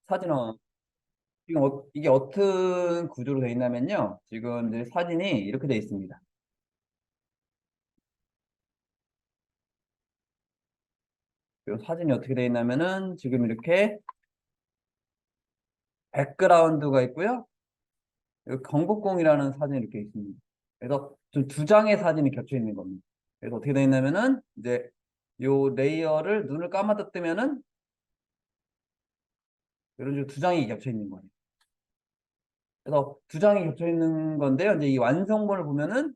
사진은 지금 이게 어떤 구조로 되어 있냐면요. 지금 이제 사진이 이렇게 되어 있습니다. 이 사진이 어떻게 되어 있냐면은 지금 이렇게 백그라운드가 있고요. 여기 경복궁이라는 사진이 이렇게 있습니다. 그래서 두 장의 사진이 겹쳐 있는 겁니다. 그래서 어떻게 되어 있냐면은 이제 요 레이어를 눈을 감아다 뜨면은 이런 식으로 두 장이 겹쳐 있는 거예요. 그래서 두 장이 겹쳐 있는 건데요. 이제 이 완성본을 보면은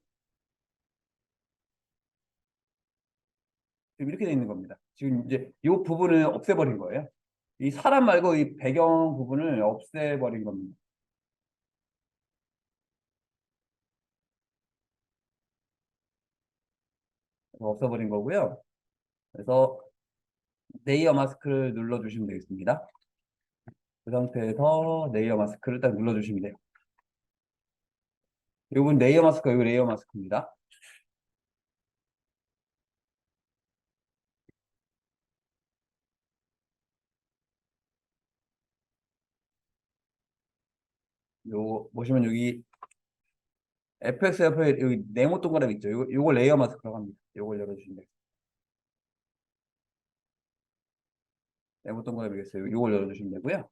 지금 이렇게 되어 있는 겁니다. 지금 이제 이 부분을 없애버린 거예요. 이 사람 말고 이 배경 부분을 없애버린 겁니다. 없애버린 거고요. 그래서 레이어 마스크를 눌러주시면 되겠습니다. 그 상태에서 레이어 마스크를 딱 눌러주시면 돼요. 이건 레이어 마스크가 이거 레이어 마스크입니다. 요 보시면 여기 FX 옆에 여기 네모 동그라미 있죠. 요거 레이어 마스크라고 합니다. 요걸 열어주시면 돼요. 네모 동그라미겠어요. 요걸 열어주시면 되고요.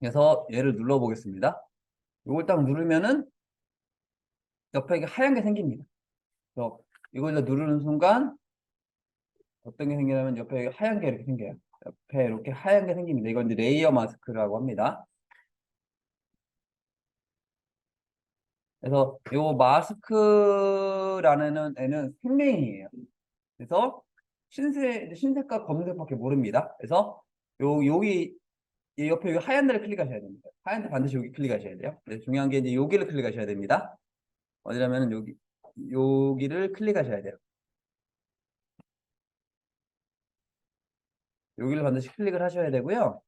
그래서 얘를 눌러보겠습니다. 요걸 딱 누르면은 옆에 이게 하얀 게 생깁니다. 그래서 이걸 누르는 순간 어떤 게 생기냐면 옆에 하얀 게 이렇게 생겨요. 옆에 이렇게 하얀 게 생깁니다. 이건 이제 레이어 마스크라고 합니다. 그래서 요 마스크라는 애는 생명이에요. 그래서 흰색과 검은색밖에 모릅니다. 그래서 여기 이 옆에 여기 하얀 데를 클릭하셔야 됩니다. 하얀 데 반드시 여기 클릭하셔야 돼요. 네, 중요한 게 이제 여기를 클릭하셔야 됩니다. 어디라면 여기를 클릭하셔야 돼요. 여기를 반드시 클릭을 하셔야 되고요.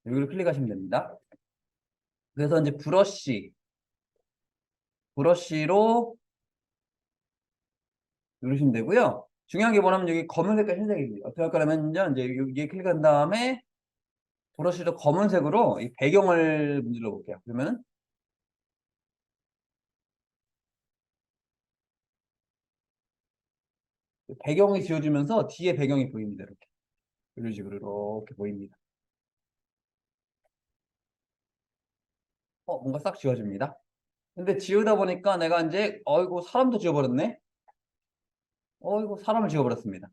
여기를 클릭하시면 됩니다. 그래서 이제 브러쉬로 누르시면 되고요. 중요한 게 뭐냐면 여기 검은색과 흰색입니다. 어떻게 할 거냐면요. 이제 여기에 클릭한 다음에 브러쉬로 검은색으로 이 배경을 문질러 볼게요. 그러면 배경이 지워지면서 뒤에 배경이 보입니다. 이렇게. 이런 식으로 이렇게 보입니다. 뭔가 싹 지워집니다. 근데 지우다 보니까 내가 이제 어이구 사람도 지워버렸네. 어이구 사람을 지워버렸습니다.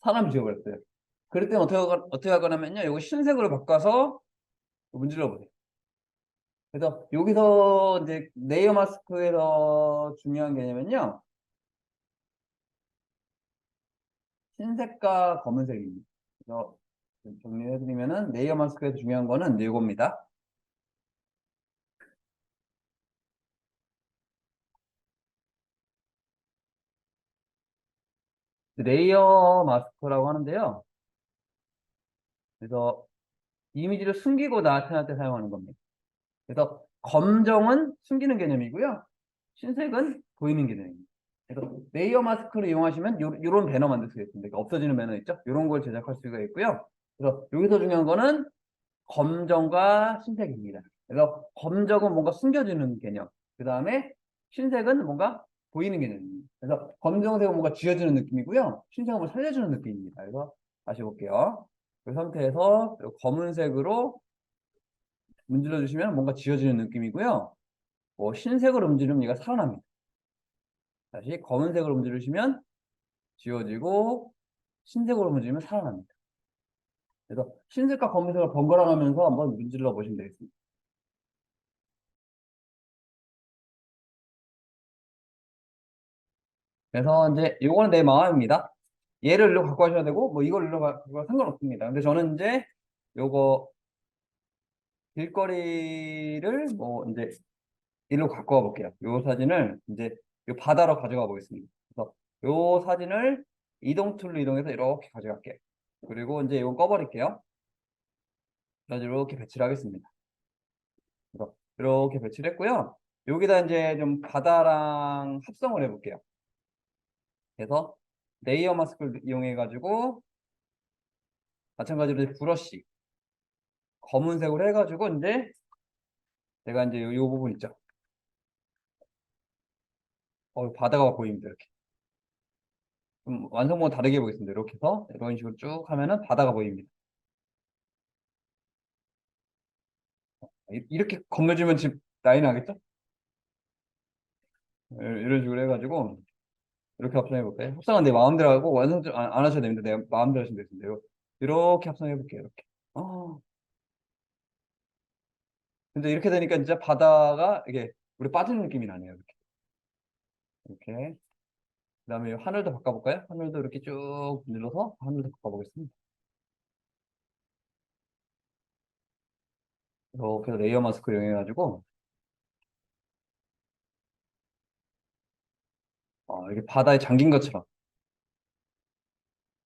사람 지워버렸어요. 그럴 때는 어떻게 할 거냐면요. 이거 흰색으로 바꿔서 문질러 보세요. 그래서 여기서 이제 레이어 마스크에서 중요한 개념은요. 흰색과 검은색입니다. 그래서 정리해드리면은 레이어 마스크에서 중요한 거는 이겁니다. 레이어 마스크라고 하는데요. 그래서 이미지를 숨기고 나타날 때 사용하는 겁니다. 그래서 검정은 숨기는 개념이고요. 흰색은 보이는 개념입니다. 그래서 레이어 마스크를 이용하시면 요런 배너 만들 수가 있습니다. 그러니까 없어지는 배너 있죠? 이런 걸 제작할 수가 있고요. 그래서 여기서 중요한 거는 검정과 흰색입니다. 그래서 검정은 뭔가 숨겨지는 개념. 그 다음에 흰색은 뭔가 보이는 개념입니다. 그래서 검정색은 뭔가 쥐어주는 느낌이고요. 흰색은 뭔가 살려주는 느낌입니다. 그래서 다시 볼게요. 그 상태에서 검은색으로 문질러 주시면 뭔가 지워지는 느낌이고요. 흰색으로 문지르면 얘가 살아납니다. 다시 검은색으로 문지르시면 지워지고 흰색으로 문지르면 살아납니다. 그래서 흰색과 검은색을 번갈아 가면서 한번 문질러 보시면 되겠습니다. 그래서 이제 이거는 내 마음입니다. 얘를 일로 갖고 가셔야 되고 뭐 이걸 일로 갖고 상관없습니다. 근데 저는 이제 요거 길거리를 뭐 이제 일로 갖고 와 볼게요. 요 사진을 이제 요 바다로 가져가 보겠습니다. 그래서 요 사진을 이동 툴로 이동해서 이렇게 가져갈게요. 그리고 이제 이건 꺼버릴게요. 그래서 이렇게 배치를 하겠습니다. 그래서 이렇게 배치를 했고요. 여기다 이제 좀 바다랑 합성을 해볼게요. 그래서 레이어 마스크를 이용해 가지고 마찬가지로 이제 브러쉬 검은색으로 해가지고 이제 내가 이제 요 부분 있죠. 바다가 보입니다. 이렇게. 좀 완성본 다르게 해보겠습니다. 이렇게 해서 이런 식으로 쭉 하면은 바다가 보입니다. 이렇게 건너주면 집 라인 나겠죠? 이런 식으로 해가지고 이렇게 합성해 볼까요? 합성은 내 마음대로 하고 완성 안 하셔도 됩니다. 내 마음대로 하시면 되는데요. 이렇게 합성해 볼게요. 이렇게. 근데 이렇게 되니까 진짜 바다가 이게 우리 빠지는 느낌이 나네요. 이렇게. 이렇게. 그다음에 하늘도 바꿔볼까요? 하늘도 이렇게 쭉 눌러서 하늘도 바꿔보겠습니다. 이렇게 레이어 마스크 이용해가지고 이게 바다에 잠긴 것처럼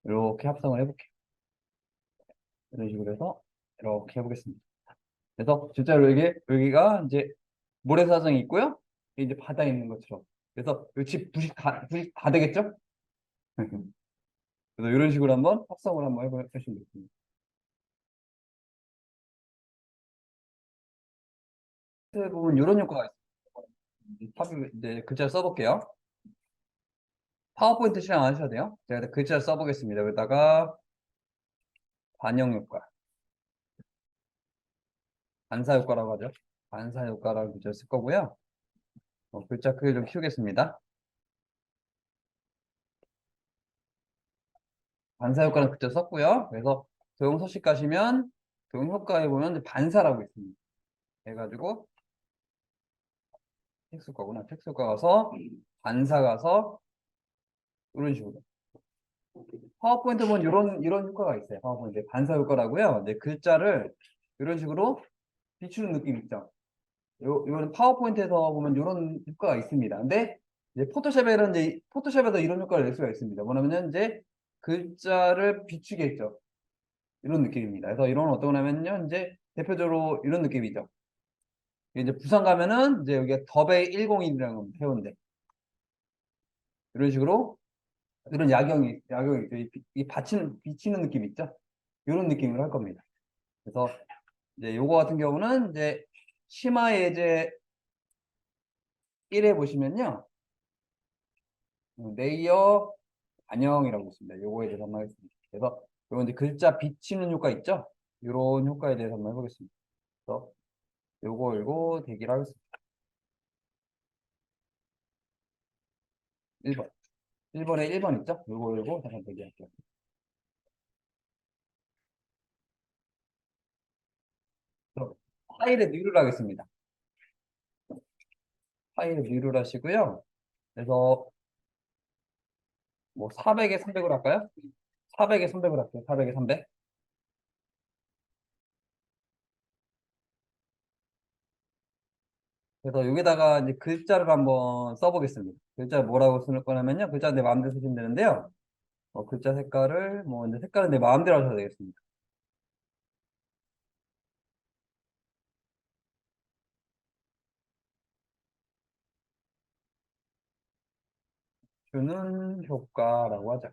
이렇게 합성을 해볼게요. 이런 식으로 해서 이렇게 해보겠습니다. 그래서 진짜로 여기가 이제 모래사장이 있고요. 이제 바다에 있는 것처럼. 그래서 집 부식 다 되겠죠? 그래서 이런 식으로 한번 합성을 한번 해보시면 되겠습니다. 그 부분 이런 효과가 있습니다. 탑이 이제 글자를 써볼게요. 파워포인트 실행 안 하셔도 돼요. 제가 글자를 써보겠습니다. 여기다가 반영 효과, 반사 효과라고 하죠. 반사 효과라고 글자를 쓸 거고요. 글자 크기 좀 키우겠습니다. 반사 효과는 글자 썼고요. 그래서 도형 서식 가시면 도형 효과에 보면 이제 반사라고 있습니다. 해가지고 텍스 효과구나. 텍스 효과 가서 반사 가서 이런 식으로. 파워포인트 보면 이런 효과가 있어요. 파워포인트 반사 효과라고요. 이제 글자를 이런 식으로 비추는 느낌 있죠. 이거는 파워포인트에서 보면 이런 효과가 있습니다. 근데 이제 포토샵에서 이런 효과를 낼 수가 있습니다. 뭐냐면은 이제 글자를 비추게 했죠. 이런 느낌입니다. 그래서 이런 건 어떤 거냐면요. 이제 대표적으로 이런 느낌이죠. 이제 부산 가면은 이제 여기가 더베이 101이라는 겁니다. 해운대. 이런 식으로 이런 야경이 있죠. 비치는 느낌 있죠. 이런 느낌으로 할 겁니다. 그래서 이제 요거 같은 경우는 이제 심화 예제 1에 보시면요. 레이어 반영이라고 있습니다. 요거에 대해서 한번 하겠습니다. 그래서 요거 이제 글자 비치는 효과 있죠? 요런 효과에 대해서 한번 해보겠습니다. 그래서 요거 대기를 하겠습니다. 1번. 1번에 1번 있죠? 요거 잠깐 대기할게요. 그래서 파일에 뉴를 하겠습니다. 파일에 뉴를 하시고요. 그래서 뭐 400에 300으로 할까요? 400에 300으로 할게요. 400에 300. 그래서 여기다가 이제 글자를 한번 써보겠습니다. 글자 뭐라고 쓸 거냐면요. 글자 내 마음대로 쓰시면 되는데요. 글자 색깔을 뭐 이제 색깔은 내 마음대로 하셔도 되겠습니다. 주는 효과라고 하죠.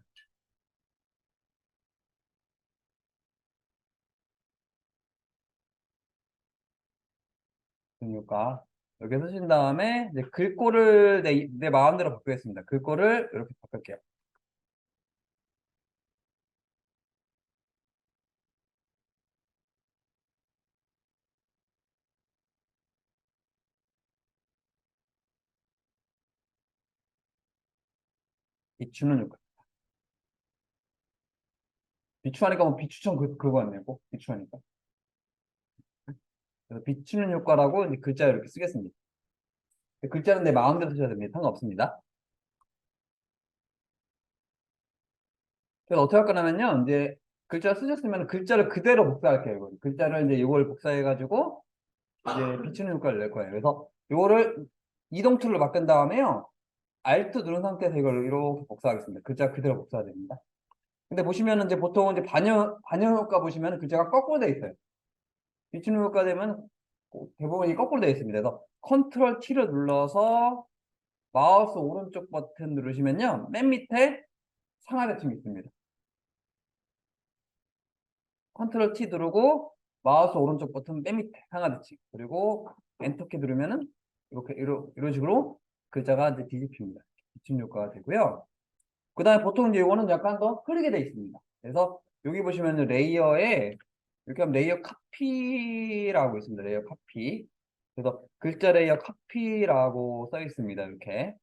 주는 효과. 이렇게 쓰신 다음에 이제 글꼴을 내 마음대로 바꾸겠습니다. 글꼴을 이렇게 바꿀게요. 비추는 효과. 비추하니까 뭐 비추천 그거 같네요. 꼭 비추하니까. 그래서 비추는 효과라고 이제 글자 이렇게 쓰겠습니다. 글자는 내 마음대로 쓰셔야 됩니다. 상관없습니다. 그래서 어떻게 할 거냐면요. 이제 글자 쓰셨으면 글자를 그대로 복사할게요. 글자를 이제 이걸 복사해가지고 이제 비추는 효과를 낼 거예요. 그래서 이거를 이동 툴로 바꾼 다음에요. Alt 누른 상태에서 이걸 이렇게 복사하겠습니다. 글자 그대로 복사됩니다. 근데 보시면은 이제 보통 이제 반영 효과 보시면은 글자가 거꾸로 되어 있어요. 비추는 효과 되면 대부분이 거꾸로 되어 있습니다. 그래서 컨트롤 T를 눌러서 마우스 오른쪽 버튼 누르시면요. 맨 밑에 상하대칭이 있습니다. 컨트롤 T 누르고 마우스 오른쪽 버튼 맨 밑에 상하대칭. 그리고 엔터키 누르면은 이렇게 이런 식으로 글자가 이제 뒤집힙니다. 뒤침 효과가 되고요. 그 다음에 보통 이제 이거는 약간 더 흐리게 되어 있습니다. 그래서 여기 보시면 레이어에 이렇게 하면 레이어 카피라고 있습니다. 레이어 카피. 그래서 글자 레이어 카피라고 써 있습니다. 이렇게.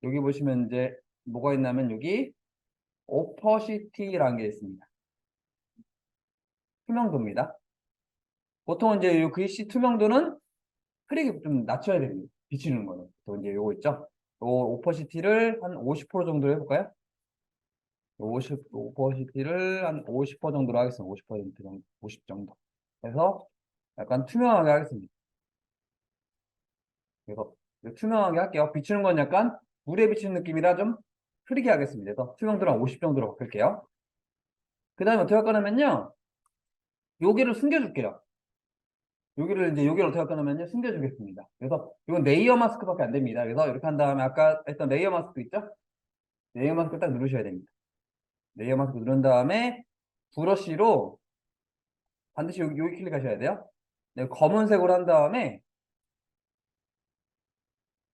여기 보시면 이제 뭐가 있냐면 여기 오퍼시티라는 게 있습니다. 투명도입니다. 보통 이제 이 글씨 투명도는 흐리게 좀 낮춰야 됩니다. 비치는 거는. 또 이제 요거 있죠. 요 오퍼시티를 한 50% 정도로 해볼까요? 50%를 한 50% 정도로 하겠습니다. 50% 정도, 50 정도. 그래서 약간 투명하게 하겠습니다. 그래서 투명하게 할게요. 비추는 건 약간 물에 비치는 느낌이라 좀 흐리게 하겠습니다. 그래서 투명도를 한 50 정도로 바꿀게요. 그 다음에 어떻게 할 거냐면요. 여기를 숨겨줄게요. 여기를 이제 여기를 어떻게 할 거냐면요. 숨겨주겠습니다. 그래서 이건 레이어 마스크밖에 안 됩니다. 그래서 이렇게 한 다음에 아까 했던 레이어 마스크 있죠? 레이어 마스크 딱 누르셔야 됩니다. 레이어 마스크 누른 다음에 브러쉬로 반드시 여기 클릭하셔야 돼요. 네, 검은색으로 한 다음에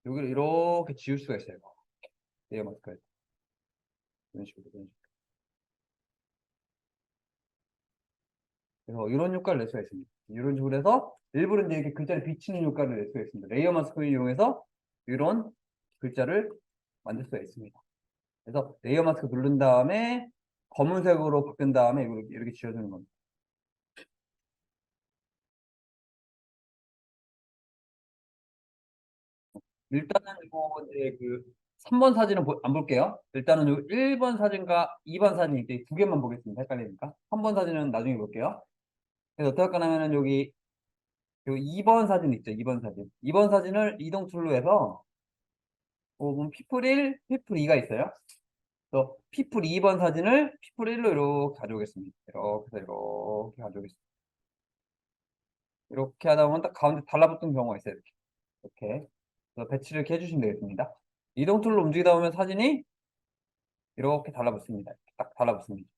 여기를 이렇게 지울 수가 있어요. 레이어 마스크에서. 이런 식으로, 이런 식으로. 그래서 이런 효과를 낼 수가 있습니다. 이런 식으로 해서 일부러 이제 이렇게 글자를 비치는 효과를 낼 수가 있습니다. 레이어 마스크를 이용해서 이런 글자를 만들 수가 있습니다. 그래서 레이어 마스크 누른 다음에 검은색으로 바꾼 다음에 이렇게 지워주는 겁니다. 일단은 이거 이제 그 3번 사진은 안 볼게요. 일단은 요 1번 사진과 2번 사진 이제 두 개만 보겠습니다. 헷갈리니까. 3번 사진은 나중에 볼게요. 그래서 어떻게 할 거냐면은 여기 요 2번 사진 있죠. 2번 사진. 2번 사진을 이동 툴로 해서 보면 피플 1, 피플 2가 있어요. 또 피플 2번 사진을 피플 1로 이렇게 가져오겠습니다. 이렇게 해서 이렇게 가져오겠습니다. 이렇게 하다 보면 딱 가운데 달라붙은 경우가 있어요. 이렇게. 이렇게. 그래서 배치를 이렇게 해주시면 되겠습니다. 이동 툴로 움직이다 보면 사진이 이렇게 달라붙습니다. 이렇게 딱 달라붙습니다.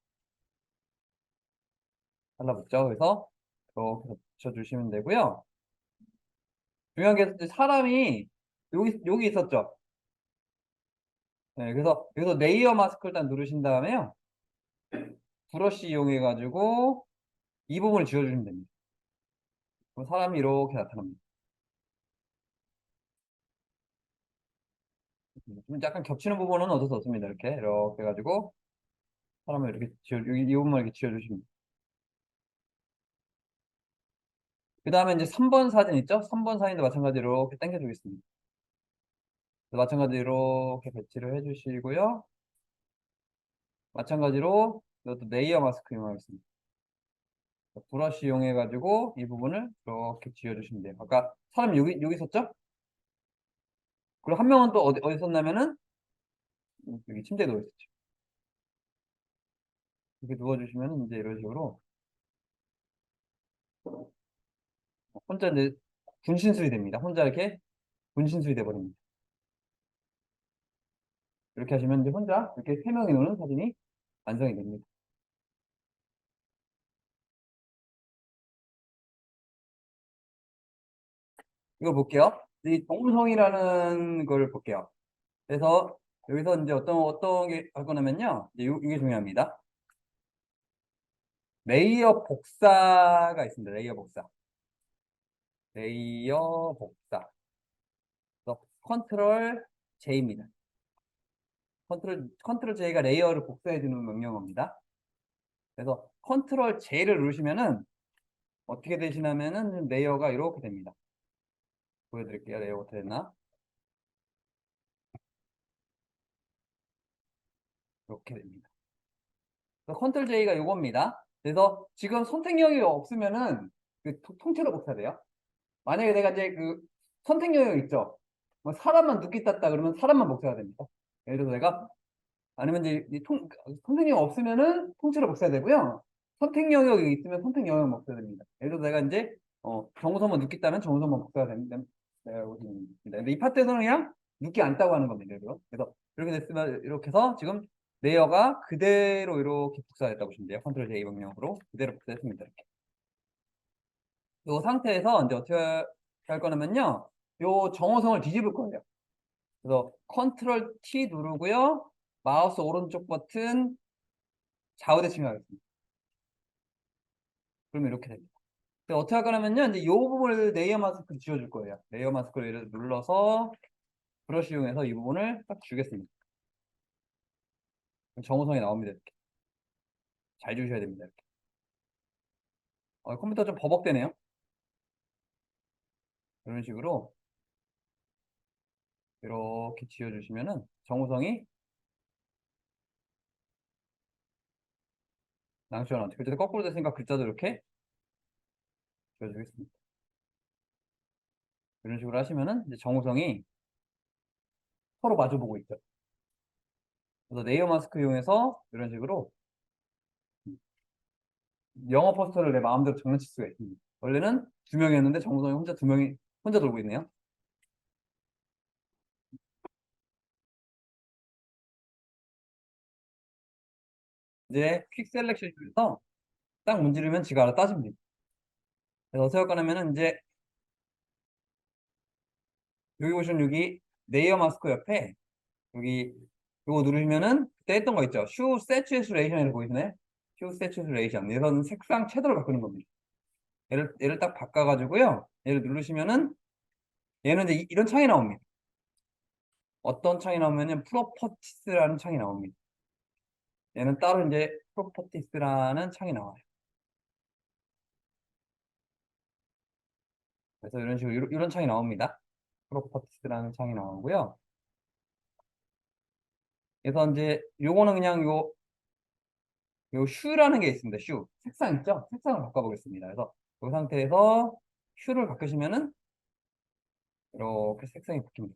달라붙죠. 그래서 이렇게 붙여주시면 되고요. 중요한 게 이제 사람이 여기 있었죠. 네, 그래서 여기서 레이어 마스크 일단 누르신 다음에요. 브러쉬 이용해 가지고 이 부분을 지워주시면 됩니다. 그럼 사람이 이렇게 나타납니다. 좀 약간 겹치는 부분은 어쩔 수 없습니다. 이렇게 해가지고 사람을 이렇게 여기 이 부분만 이렇게 지워주시면 됩니다. 그 다음에 이제 3번 사진 있죠? 3번 사진도 마찬가지로 이렇게 당겨주겠습니다. 마찬가지로 이렇게 배치를 해주시고요. 마찬가지로 이것도 레이어 마스크 이용하겠습니다. 브러쉬 이용해가지고 이 부분을 이렇게 지워주시면 돼요. 아까 사람 여기 있었죠? 그리고 한 명은 또 어디 있었냐면은 여기 침대에 누워 있었죠. 이렇게 누워주시면 이제 이런 식으로 혼자 이제 분신술이 됩니다. 혼자 이렇게 분신술이 돼버립니다. 이렇게 하시면 이제 혼자 이렇게 세 명이 노는 사진이 완성이 됩니다. 이거 볼게요. 이 동성이라는 걸 볼게요. 그래서 여기서 이제 어떤 게 할 거냐면요. 이게 중요합니다. 레이어 복사가 있습니다. 레이어 복사. 레이어 복사. 그래서 컨트롤 J입니다. 컨트롤 J가 레이어를 복사해 주는 명령어입니다. 그래서 컨트롤 J를 누르시면은 어떻게 되시냐면은 레이어가 이렇게 됩니다. 보여드릴게요. 레이어가 어떻게 됐나? 이렇게 됩니다. 컨트롤 J가 이겁니다. 그래서 지금 선택 영역이 없으면은 그 통째로 복사돼요. 만약에 내가 이제 그 선택 영역 있죠? 뭐 사람만 눕기 땄다 그러면 사람만 복사가 됩니다. 예를 들어서 내가 아니면 이제 선택 영역 없으면은 통째로 복사가 되고요. 선택 영역이 있으면 선택 영역 복사가 됩니다. 예를 들어서 내가 이제 정우성만 눕기 따면 정우성만 복사가 됩니다. 근데 이 파트에서는 그냥 눕기 않다고 하는 겁니다. 그래서 이렇게 됐으면 이렇게 해서 지금 레이어가 그대로 이렇게 복사됐다고 보시면 돼요. 컨트롤 J 방향으로 그대로 복사했습니다. 이렇게. 이 상태에서 이제 어떻게 할 거냐면요. 요 정호성을 뒤집을 거예요. 그래서 컨트롤 T 누르고요. 마우스 오른쪽 버튼 좌우대칭 하겠습니다. 그러면 이렇게 됩니다. 어떻게 할 거냐면요. 이제 이 부분을 레이어 마스크를 지워줄 거예요. 레이어 마스크를 이렇게 눌러서 브러쉬 이용해서 이 부분을 딱 주겠습니다. 정호성이 나옵니다. 이렇게. 잘 주셔야 됩니다. 이렇게. 컴퓨터 좀 버벅대네요. 이런 식으로 이렇게 지워주시면은 정호성이 낭시가 나오죠. 글자도 거꾸로 됐으니까 글자도 이렇게 지워주겠습니다. 이런 식으로 하시면은 이제 정호성이 서로 마주보고 있죠. 그래서 레이어 마스크 이용해서 이런 식으로 영어 포스터를 내 마음대로 장난칠 수가 있습니다. 원래는 2명이었는데 정우성이 혼자 2명이 혼자 돌고 있네요. 이제 퀵 셀렉션 중에서 딱 문지르면 지가 알아 따집니다. 그래서 어떻게 할 거냐면은 이제 여기 보시면 여기 레이어 마스크 옆에 여기 이거 누르시면은 그때 했던 거 있죠. 슈 세츄레이션이라고 보이시나요? 슈 세츄레이션. 얘는 색상 채도를 바꾸는 겁니다. 얘를 딱 바꿔가지고요. 얘를 누르시면은 얘는 이제 이런 창이 나옵니다. 어떤 창이 나오면은 프로퍼티스라는 창이 나옵니다. 얘는 따로 이제 프로퍼티스라는 창이 나와요. 그래서 이런 식으로 이런 창이 나옵니다. 프로퍼티스라는 창이 나오고요. 그래서 이제 요거는 그냥 요 슈라는 게 있습니다. 슈. 색상 있죠? 색상을 바꿔보겠습니다. 그래서 이 상태에서 슈를 바꾸시면은 이렇게 색상이 바뀝니다.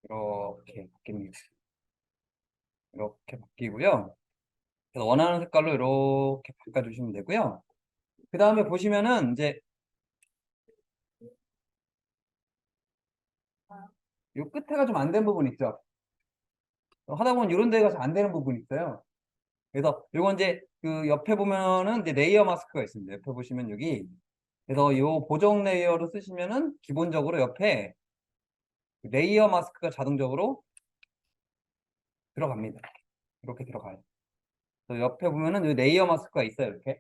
이렇게 바뀝니다. 이렇게 바뀌고요. 그래서 원하는 색깔로 이렇게 바꿔주시면 되고요. 그 다음에 보시면은 이제 요 끝에가 좀 안 된 부분 있죠? 하다 보면 이런 데가 잘 안 되는 부분이 있어요. 그래서 요건 이제 그 옆에 보면은 이제 레이어 마스크가 있습니다. 옆에 보시면 여기 그래서 요 보정 레이어로 쓰시면은 기본적으로 옆에 레이어 마스크가 자동적으로 들어갑니다. 이렇게 들어가요. 그래서 옆에 보면은 요 레이어 마스크가 있어요. 이렇게.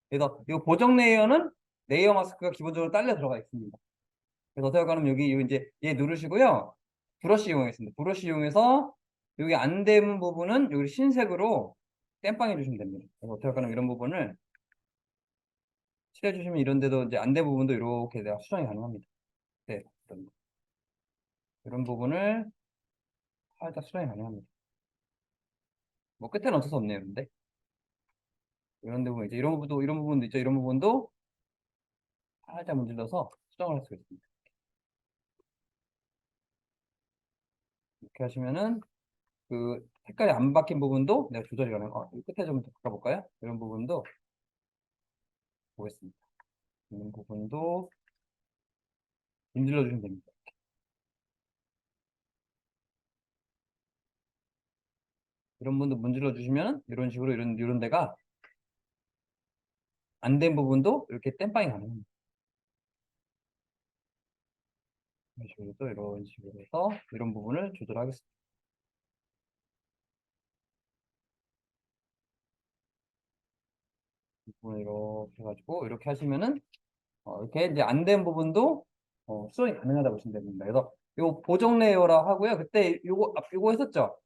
그래서 요 보정 레이어는 레이어 마스크가 기본적으로 딸려 들어가 있습니다. 그래서 어떻게 하면 여기 이제 얘 누르시고요. 브러쉬 이용했습니다. 브러쉬 이용해서 여기 안 되는 부분은 여기 흰색으로 땜빵해 주시면 됩니다. 그래서 어떻게 하면 이런 부분을 칠해주시면 이런 데도 이제 안 된 부분도 이렇게 내가 수정이 가능합니다. 네, 이런 부분을 살짝 수정이 가능합니다. 뭐 끝에는 어쩔 수 없네요. 근데 이런 부분 이제 이런 부분도 있죠. 이런 부분도 살짝 문질러서 수정을 할 수가 있습니다. 이렇게 하시면은 그 색깔이 안 바뀐 부분도 내가 조절이 가능해요. 끝에 좀 더 바꿔볼까요? 이런 부분도 보겠습니다. 이런 부분도 문질러 주시면 됩니다. 이런 부분도 문질러 주시면 이런 식으로 이런 데가 안 된 부분도 이렇게 땜빵이 가능합니다. 이런 식으로 또 이런 식으로 해서 이런 부분을 조절하겠습니다. 이 부분을 이렇게 해가지고 이렇게 하시면은 이렇게 이제 안 된 부분도 수정이 가능하다고 보시면 됩니다. 그래서 요 보정 레이어라 하고요. 그때 요거 했었죠?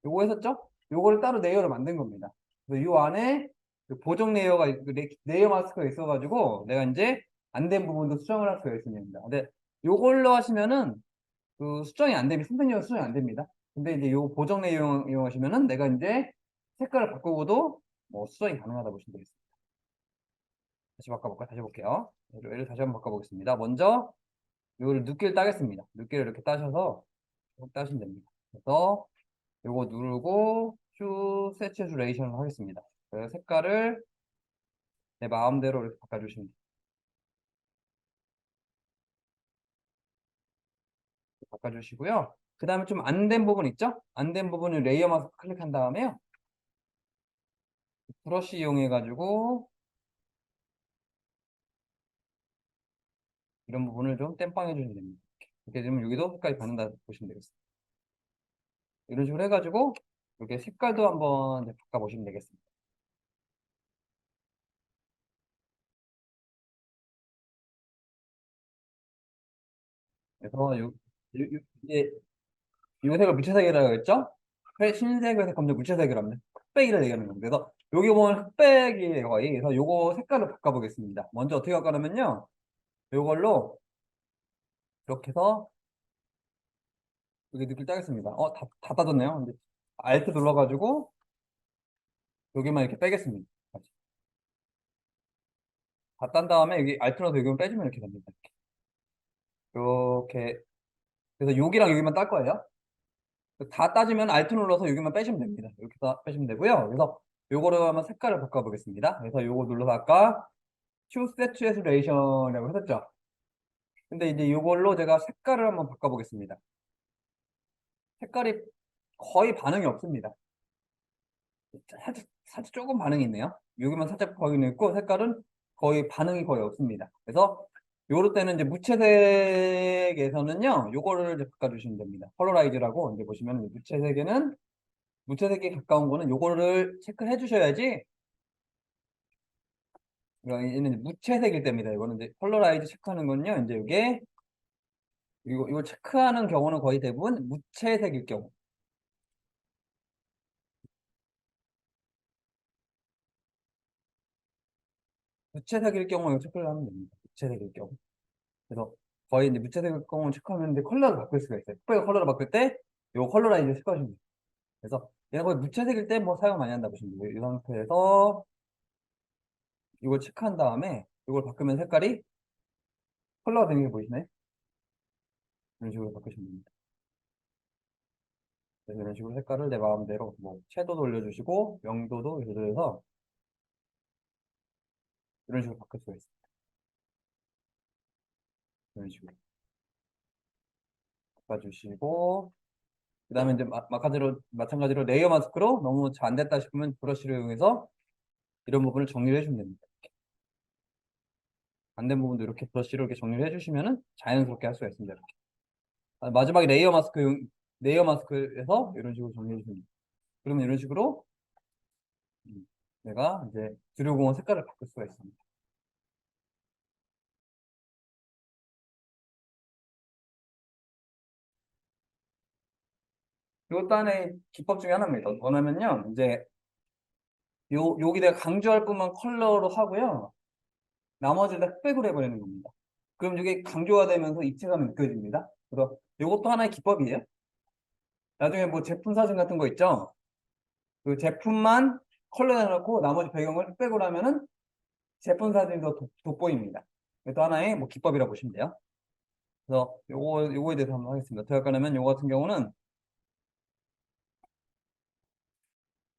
요거 했었죠? 요거를 따로 레이어를 만든 겁니다. 그래서 요 안에 그 보정 레이어가 그 레이어 마스크가 있어가지고 내가 이제 안 된 부분도 수정을 할 수가 있습니다. 근데 요걸로 하시면은 그 수정이 안 되면 선택력 수정이 안 됩니다. 근데 이제 요 보정 레이어 이용하시면은 내가 이제 색깔을 바꾸고도 뭐 수정이 가능하다 보시면 되겠습니다. 다시 바꿔볼까요? 다시 볼게요. 얘를 다시 한번 바꿔보겠습니다. 먼저 요거를 눕기를 따겠습니다. 눕기를 이렇게 따셔서 쭉 따시면 됩니다. 그래서 요거 누르고 슈 세츄레이션을 하겠습니다. 그래서 색깔을 내 마음대로 이렇게 바꿔주시면 돼요. 바꿔주시고요. 그 다음에 좀 안 된 부분 있죠? 안 된 부분을 레이어 마스크 클릭한 다음에요. 브러쉬 이용해가지고 이런 부분을 좀 땜빵해 주시면 됩니다. 이렇게 되면 여기도 색깔이 변한다 보시면 되겠습니다. 이런 식으로 해가지고 이렇게 색깔도 한번 이제 바꿔보시면 되겠습니다. 그래서 이제 요 색을 무채색이라고 했죠? 흰색을 검정 무채색이라고 합니다. 흑백이라 얘기하는 겁니다. 그래서 여기 보면 흑백이에요 거의. 그래서 요거 색깔을 바꿔보겠습니다. 먼저 어떻게 바꿔냐면요. 요걸로 이렇게 해서 여기 느낌 따겠습니다. 다 따졌네요. 이제 Alt 눌러가지고 여기만 이렇게 빼겠습니다. 다 딴 다음에 여기 Alt 눌러서 여기만 빼주면 이렇게 됩니다. 이렇게. 그래서 여기랑 여기만 딸 거예요. 다 따지면 Alt 눌러서 여기만 빼시면 됩니다. 이렇게 다 빼시면 되고요. 그래서 요거를 한번 색깔을 바꿔보겠습니다. 그래서 요거 눌러서 아까 Choose Saturation이라고 했었죠. 근데 이제 요걸로 제가 색깔을 한번 바꿔보겠습니다. 색깔이 거의 반응이 없습니다. 살짝 조금 반응이 있네요. 여기만 살짝 반응이 있고 색깔은 거의 반응이 거의 없습니다. 그래서 요럴 때는 이제 무채색에서는요, 요거를 이제 바꿔주시면 됩니다. 폴러라이즈라고 이제 보시면 무채색에는 무채색에 가까운 거는 요거를 체크해 주셔야지. 얘는 무채색일 때입니다. 이거는 이제 폴러라이즈 체크하는 건요, 이제 이게 이거 체크하는 경우는 거의 대부분 무채색일 경우. 무채색일 경우 이거 체크를 하면 됩니다. 무채색일 경우. 그래서 거의 이제 무채색일 경우 체크하면 이제 컬러를 바꿀 수가 있어요. 특별히 컬러를 바꿀 때 요 컬러라이즈 체크하시면 돼요. 그래서 얘가 거의 무채색일 때 뭐 사용 많이 한다 보시면 돼요. 이 상태에서 이걸 체크한 다음에 이걸 바꾸면 색깔이 컬러가 되는 게 보이시나요? 이런 식으로 바꾸시면 됩니다. 그래서 이런 식으로 색깔을 내 마음대로 뭐 채도도 올려주시고 명도도 조절해서 이런 식으로 바꿀 수가 있어요. 이런 식으로 바꿔주시고 그 다음에 이제 마찬가지로 레이어 마스크로 너무 잘 안 됐다 싶으면 브러쉬를 이용해서 이런 부분을 정리를 해주면 됩니다. 안 된 부분도 이렇게 브러쉬로 이렇게 정리를 해주시면은 자연스럽게 할 수가 있습니다. 이렇게. 마지막에 레이어 마스크에서 이런 식으로 정리해 주면 됩니다. 그러면 이런 식으로 내가 이제 드래곤 색깔을 바꿀 수가 있습니다. 이것도 하나의 기법 중에 하나입니다. 뭐냐면요, 이제 여기 내가 강조할 부분 컬러로 하고요. 나머지를 다 흑백으로 해버리는 겁니다. 그럼 이게 강조가 되면서 입체감이 느껴집니다. 그래서 이것도 하나의 기법이에요. 나중에 뭐 제품 사진 같은 거 있죠? 그 제품만 컬러 해놓고 나머지 배경을 흑백으로 하면은 제품 사진이 더 돋보입니다. 이것도 하나의 뭐 기법이라고 보시면 돼요. 그래서 요거에 대해서 한번 하겠습니다. 어떻게 할까냐면 요거 같은 경우는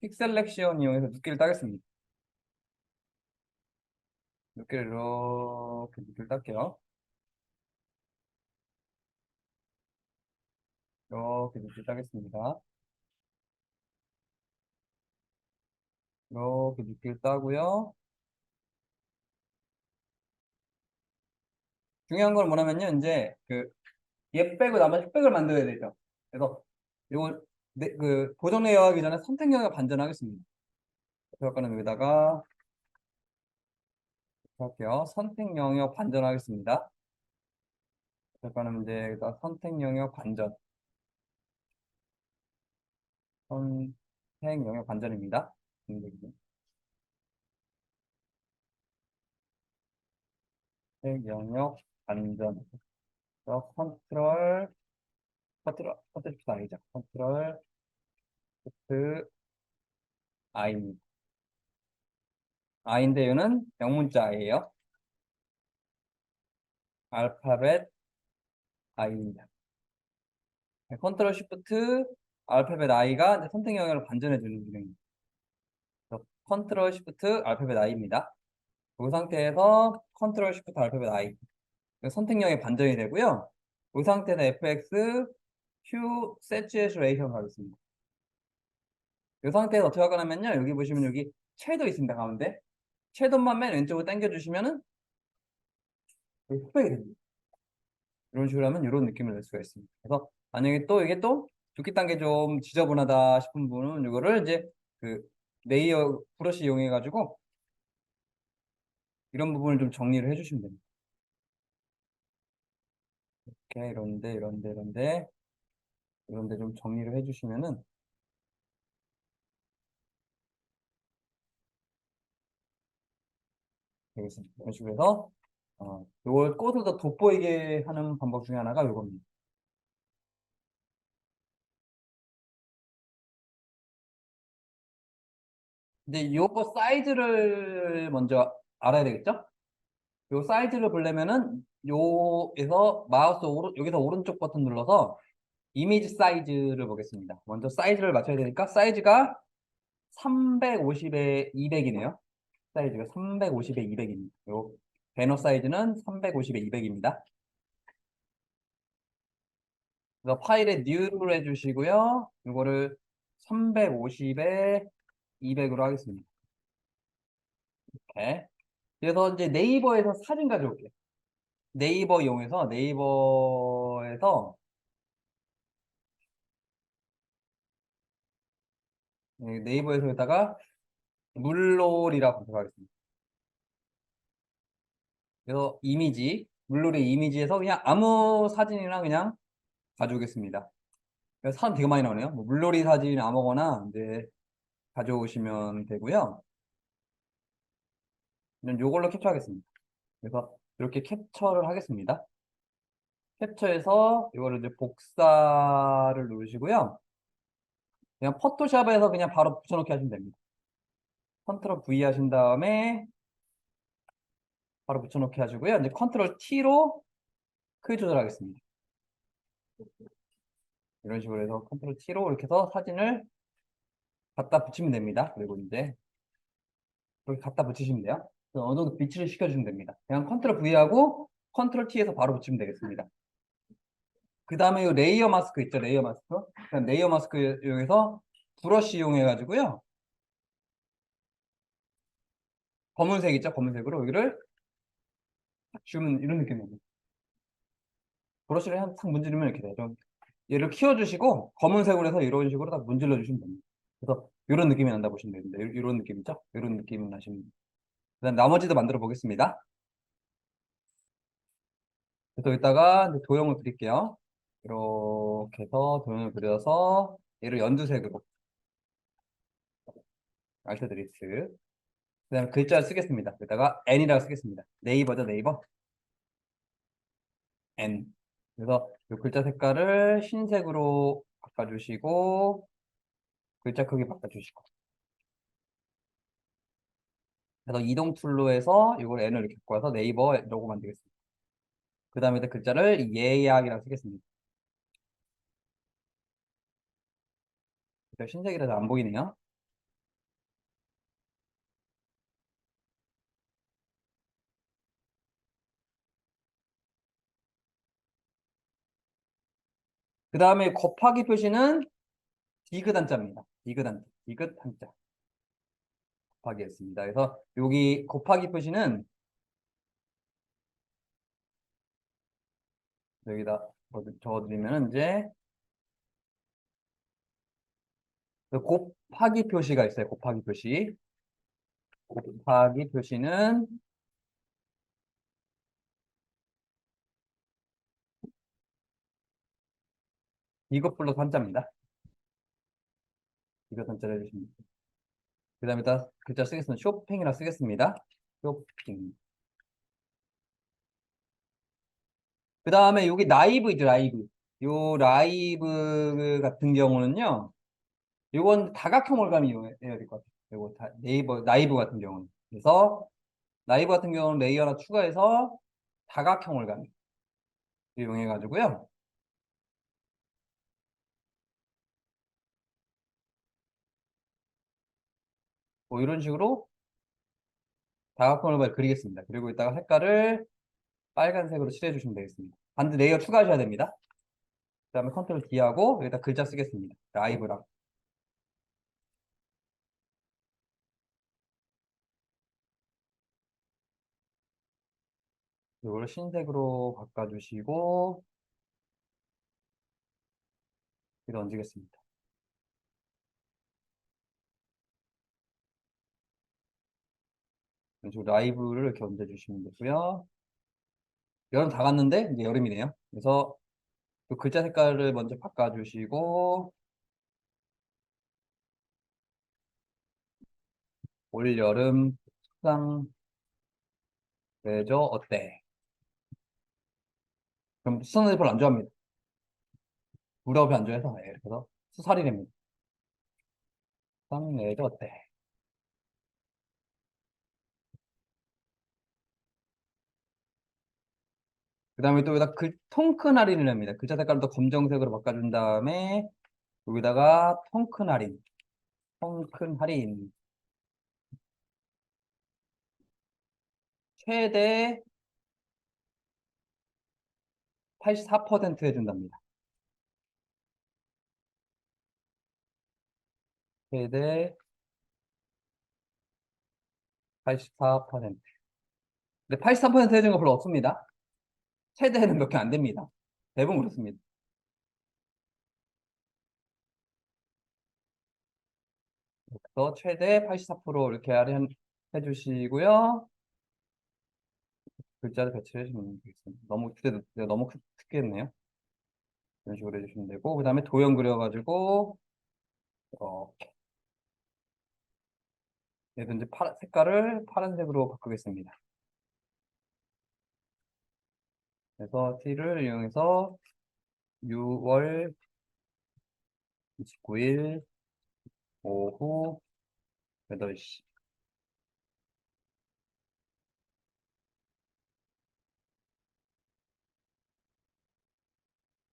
픽 셀렉션 이용해서 눕기를 따겠습니다. 눕기를 이렇게 눕기를 딸게요. 이렇게 눕기를 따겠습니다. 이렇게 눕기를 따고요. 중요한 건 뭐냐면요. 이제 얘 빼고 나머지 흑백을 만들어야 되죠. 그래서 요거 보정 레이어 하기 전에 선택 영역 반전하겠습니다. 그거는 여기다가 할게요. 선택 영역 반전하겠습니다. 그거는 이제 여기다 선택 영역 반전. 선택 영역 반전입니다. 선택 영역 반전. 그래서 컨트롤 Shift I죠. 컨트롤 Shift I입니다. I인데 이거는 영문자 I예요. 알파벳 I입니다. 컨트롤 시프트 알파벳 I가 이제 선택 영역을 반전해 주는 기능입니다. 컨트롤 시프트 알파벳 I입니다. 이 상태에서 컨트롤 시프트 알파벳 I 선택형이 반전이 되고요. 이 상태에서 fx q saturation 가겠습니다. 이 상태에서 어떻게 하냐면요. 여기 보시면 여기 섀도우 있습니다. 가운데 섀도우만 맨 왼쪽으로 당겨주시면은 흑백이 됩니다. 이런 식으로 하면 이런 느낌을 낼 수가 있습니다. 그래서 만약에 또 이게 또 붓기 단계 좀 지저분하다 싶은 분은 이거를 이제 그 레이어 브러쉬 이용해 가지고 이런 부분을 좀 정리를 해주시면 됩니다. 이렇게 이런데 좀 정리를 해주시면은 되겠습니다. 이런 식으로 해서 이걸 꽃을 더 돋보이게 하는 방법 중에 하나가 이겁니다. 근데 요거 사이즈를 먼저 알아야 되겠죠? 요 사이즈를 보려면은 요에서 마우스 여기서 오른쪽 버튼 눌러서 이미지 사이즈를 보겠습니다. 먼저 사이즈를 맞춰야 되니까 사이즈가 350에 200이네요. 사이즈가 350에 200입니다. 요 배너 사이즈는 350에 200입니다. 그래서 파일에 new를 해주시고요. 이거를 350에 200으로 하겠습니다. 이렇게. 그래서 이제 네이버에서 사진 가져올게요. 네이버 이용해서 네이버에서 네이버에서다가 물놀이라고 검색하겠습니다. 그래서 이미지 물놀이 이미지에서 그냥 아무 사진이나 그냥 가져오겠습니다. 그래서 사진 되게 많이 나오네요. 뭐 물놀이 사진 아무거나 이제 가져오시면 되고요. 요걸로 캡처하겠습니다. 그래서 이렇게 캡처를 하겠습니다. 캡처해서 이거를 이제 복사를 누르시고요. 그냥 포토샵에서 그냥 바로 붙여넣기 하시면 됩니다. 컨트롤 V 하신 다음에 바로 붙여넣기 하시고요. 이제 컨트롤 T로 크기 조절하겠습니다. 이런 식으로 해서 컨트롤 T로 이렇게 해서 사진을 갖다 붙이면 됩니다. 그리고 이제 이렇게 갖다 붙이시면 돼요. 어느 정도 비치를 시켜주면 됩니다. 그냥 컨트롤 V하고 컨트롤 T에서 바로 붙이면 되겠습니다. 그 다음에 이 레이어 마스크 있죠? 레이어 마스크. 그냥 레이어 마스크 이용해서 브러쉬 이용해 가지고요. 검은색 있죠? 검은색으로 여기를 딱 주면 이런 느낌입니다. 브러쉬를 탁 문지르면 이렇게 돼요. 얘를 키워주시고 검은색으로 해서 이런 식으로 딱 문질러 주시면 됩니다. 그래서 이런 느낌이 난다 보시면 되는데 이런 느낌이죠? 이런 느낌을 나시면 됩니다. 그다음 나머지도 만들어 보겠습니다. 그래서 이따가 이제 도형을 그릴게요. 이렇게 해서 도형을 그려서 얘를 연두색으로 알트 드리스. 그다음에 글자를 쓰겠습니다. 여기다가 N이라고 쓰겠습니다. 네이버죠, 네이버. N. 그래서 이 글자 색깔을 흰색으로 바꿔주시고 글자 크기 바꿔주시고. 그래서 이동 툴로 해서 이걸 N을 이렇게 바꿔서 네이버 로고 만들겠습니다. 그 다음에 글자를 예약이라고 쓰겠습니다. 흰색이라서 안 보이네요. 그 다음에 곱하기 표시는 디귿 한자입니다. 디귿 한자. 디귿 한자. 곱하기였습니다. 그래서 여기 곱하기 표시는 여기다 적어드리면 이제 곱하기 표시가 있어요. 곱하기 표시. 곱하기 표시는 이것 플러스 한자입니다. 이것 한자를 해주시면 됩니다. 그 다음에 글자 쓰겠습니다. 쇼핑이라 쓰겠습니다. 쇼핑. 그 다음에 여기 라이브 있죠, 라이브. 요 라이브 같은 경우는요, 요건 다각형 올감이 이용해야 될 것 같아요. 요거 네이버 라이브 같은 경우는. 그래서 라이브 같은 경우는 레이어 하나 추가해서 다각형을 이용해 가지고요. 뭐 이런 식으로 다각형을 그리겠습니다. 그리고 이따가 색깔을 빨간색으로 칠해 주시면 되겠습니다. 반드 레이어 추가하셔야 됩니다. 그 다음에 컨트롤 D하고 여기다 글자 쓰겠습니다. 라이브랑. 이걸 흰색으로 바꿔주시고 여기다 얹겠습니다. 왼쪽 라이브를 이렇게 얹어주시면 되고요. 여름 다 갔는데 이제 여름이네요. 그래서 그 글자 색깔을 먼저 바꿔주시고 올 여름 수상 레저 어때? 그럼 수상레저 별로 안 좋아합니다. 무렵이 안 좋아해서 예, 이렇게 해서 수살이랍니다. 수상 레저 어때? 그 다음에 또 여기다 통큰 할인을 합니다. 글자 색깔을 또 검정색으로 바꿔준 다음에 여기다가 통큰 할인 최대 84% 해준답니다. 최대 84%. 근데 83% 해준 거 별로 없습니다. 최대는 몇 개 안 됩니다. 대부분 그렇습니다. 그래서 최대 84% 이렇게 할인 해주시고요. 글자를 배치해 주시면 되겠습니다. 너무 크겠네요. 이런 식으로 해주시면 되고, 그 다음에 도형 그려가지고, 얘도 이제 색깔을 파란색으로 바꾸겠습니다. 그래서 t를 이용해서 6월 29일 오후 8시.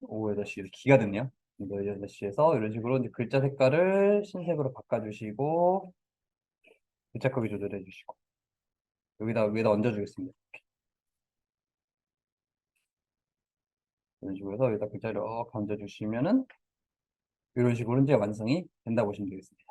오후 8시 이렇게 기가 됐네요. 8시에서 이런 식으로 이제 글자 색깔을 흰색으로 바꿔주시고, 글자 크기 조절해 주시고, 여기다 위에다 얹어주겠습니다. 이런 식으로 해서 여기다 글자를 이렇게 얹어주시면은 이런 식으로 이제 완성이 된다고 보시면 되겠습니다.